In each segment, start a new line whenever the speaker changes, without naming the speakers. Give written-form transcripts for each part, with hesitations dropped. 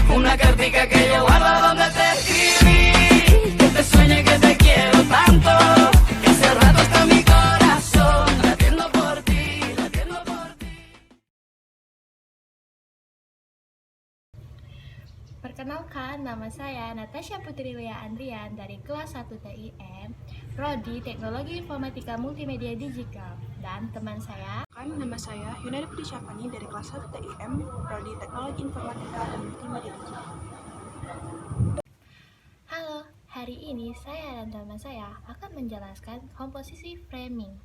Una cartica que yo guardo donde te escribí, que te sueñe que te quiero tanto, que hace rato está mi corazón latiendo por ti, latiendo por ti.
Perkenalkan, nama saya Natasha Putri Lia Andrian dari kelas 1 TIM, Prodi Teknologi Informatika Multimedia Digital, dan teman saya.
Nama saya Yunari Putri Syafani dari kelas 1 TIM, Prodi Teknologi Informatika dan Multimedia Digital.
Halo, hari ini saya dan teman saya akan menjelaskan komposisi framing.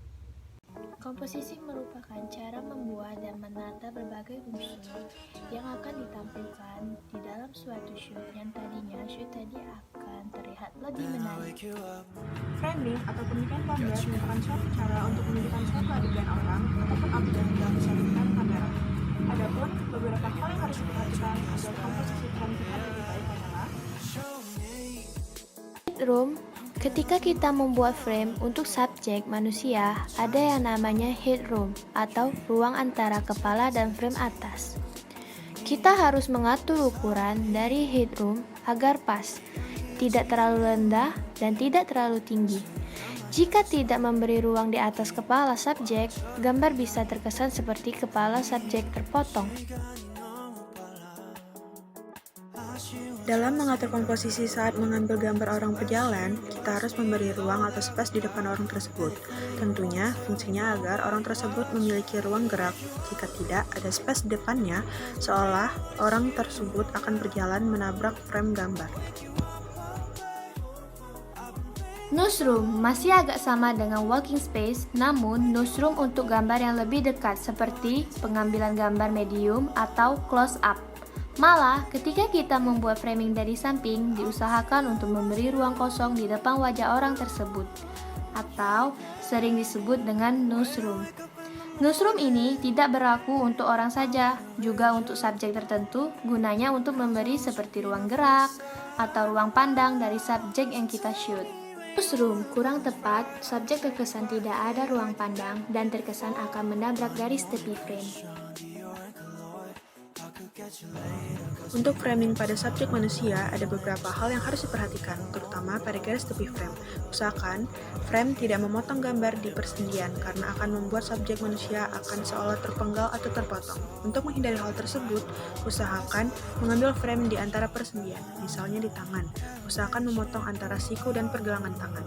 Komposisi merupakan cara membuat dan menata berbagai unsur yang akan ditampilkan di dalam suatu shoot yang tadinya shoot tadi akan terlihat lebih menarik.
Framing atau pemilikan gambar merupakan suatu cara untuk menunjukkan suatu adegan orang ataupun objek dalam satu frame kamera. Adapun beberapa hal yang harus diperhatikan agar komposisi frame kita lebih baik adalah
Headroom. Ketika kita membuat frame untuk subjek manusia, ada yang namanya headroom atau ruang antara kepala dan frame atas. Kita harus mengatur ukuran dari headroom agar pas, tidak terlalu rendah dan tidak terlalu tinggi. Jika tidak memberi ruang di atas kepala subjek, gambar bisa terkesan seperti kepala subjek terpotong.
dalam mengatur komposisi saat mengambil gambar orang berjalan, kita harus memberi ruang atau space di depan orang tersebut. Tentunya, fungsinya agar orang tersebut memiliki ruang gerak. Jika tidak ada space di depannya, seolah orang tersebut akan berjalan menabrak frame gambar.
Newsroom masih agak sama dengan walking space, namun newsroom untuk gambar yang lebih dekat seperti pengambilan gambar medium atau close up. Malah, ketika kita membuat framing dari samping, diusahakan untuk memberi ruang kosong di depan wajah orang tersebut, atau sering disebut dengan newsroom. Newsroom ini tidak berlaku untuk orang saja, juga untuk subjek tertentu, gunanya untuk memberi seperti ruang gerak atau ruang pandang dari subjek yang kita shoot. Newsroom kurang tepat, subjek terkesan tidak ada ruang pandang dan terkesan akan menabrak garis tepi frame.
Untuk framing pada subjek manusia, ada beberapa hal yang harus diperhatikan, terutama pada garis tepi frame. Usahakan frame tidak memotong gambar di persendian, karena akan membuat subjek manusia akan seolah terpenggal atau terpotong. Untuk menghindari hal tersebut, usahakan mengambil frame di antara persendian, misalnya di tangan. Usahakan memotong antara siku dan pergelangan tangan.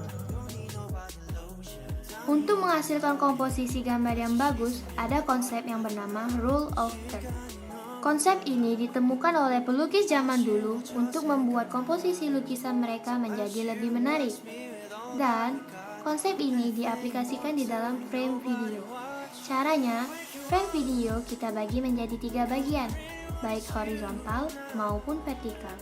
Untuk menghasilkan komposisi gambar yang bagus, ada konsep yang bernama Rule of Thirds. Konsep ini ditemukan oleh pelukis zaman dulu untuk membuat komposisi lukisan mereka menjadi lebih menarik. Dan konsep ini diaplikasikan di dalam frame video. Caranya, frame video kita bagi menjadi 3 bagian, baik horizontal maupun vertikal.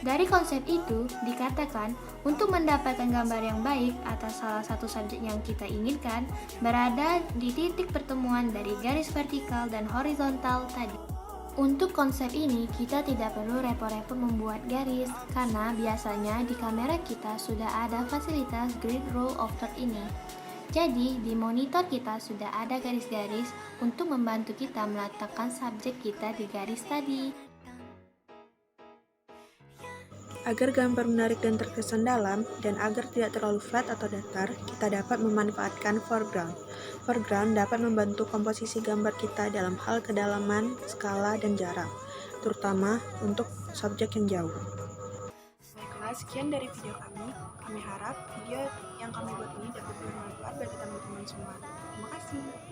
Dari konsep itu, dikatakan untuk mendapatkan gambar yang baik atas salah satu subjek yang kita inginkan berada di titik pertemuan dari garis vertikal dan horizontal tadi. Untuk konsep ini, kita tidak perlu repot-repot membuat garis, karena biasanya di kamera kita sudah ada fasilitas grid rule of third ini. Jadi, di monitor kita sudah ada garis-garis untuk membantu kita meletakkan subjek kita di garis tadi.
Agar gambar menarik dan terkesan dalam, dan agar tidak terlalu flat atau datar, kita dapat memanfaatkan foreground. Foreground dapat membantu komposisi gambar kita dalam hal kedalaman, skala, dan jarak, terutama untuk subjek yang jauh. Baiklah, sekian dari video kami. Kami harap video yang kami buat ini dapat bermanfaat bagi teman-teman semua. Terima kasih.